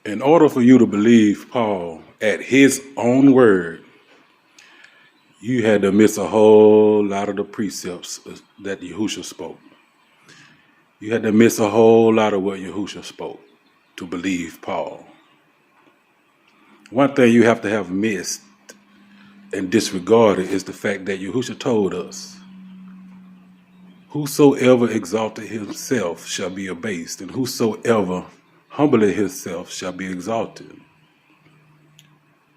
In order for you to believe Paul at his own word, you had to miss a whole lot of the precepts that Yahushua spoke. You had to miss a whole lot of what Yahushua spoke to believe Paul. One thing you have to have missed and disregarded is the fact that Yahushua told us, whosoever exalted himself shall be abased, and whosoever humbled himself shall be exalted.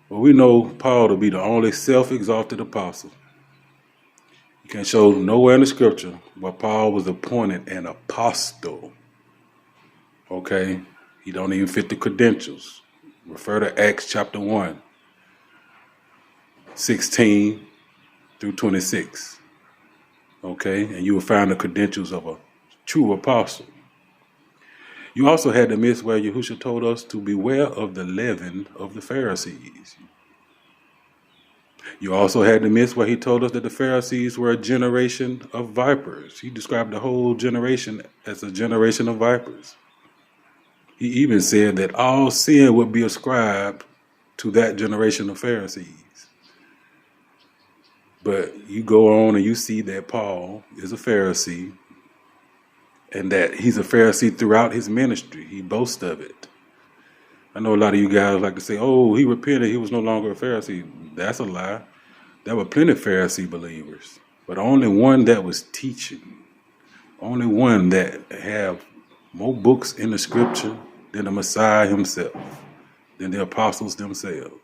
Well, we know Paul to be the only self-exalted apostle. You can show nowhere in the scripture where Paul was appointed an apostle. Okay? He don't even fit the credentials. Refer to Acts chapter 1, 16 through 26. Okay? And you will find the credentials of a true apostle. You also had to miss where Yahushua told us to beware of the leaven of the Pharisees. You also had to miss where he told us that the Pharisees were a generation of vipers. He described the whole generation as a generation of vipers. He even said that all sin would be ascribed to that generation of Pharisees. But you go on and you see that Paul is a Pharisee, and that he's a Pharisee throughout his ministry. He boasts of it. I know a lot of you guys like to say, oh, he repented, he was no longer a Pharisee. That's a lie. There were plenty of Pharisee believers, but only one that was teaching. Only one that have more books in the scripture than the Messiah himself, than the apostles themselves.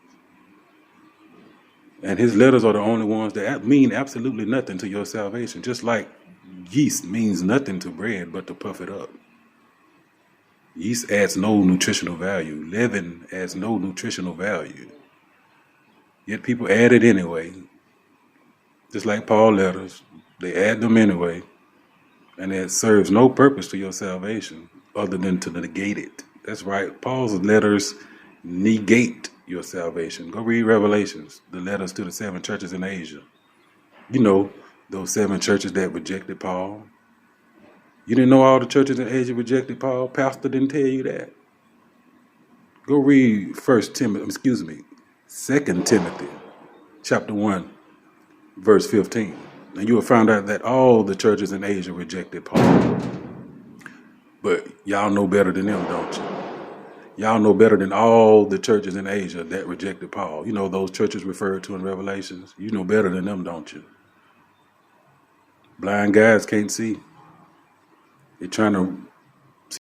And his letters are the only ones that mean absolutely nothing to your salvation, just like yeast means nothing to bread but to puff it up. Yeast adds no nutritional value. Leaven adds no nutritional value. Yet people add it anyway. Just like Paul's letters, they add them anyway. And it serves no purpose to your salvation other than to negate it. That's right. Paul's letters negate your salvation. Go read Revelations, the letters to the 7 churches in Asia. You know, those 7 churches that rejected Paul. You didn't know all the churches in Asia rejected Paul? Pastor didn't tell you that. Go read 2 Timothy chapter 1, verse 15. And you will find out that all the churches in Asia rejected Paul. But y'all know better than them, don't you? Y'all know better than all the churches in Asia that rejected Paul. You know those churches referred to in Revelations? You know better than them, don't you? Blind guys can't see. They're trying to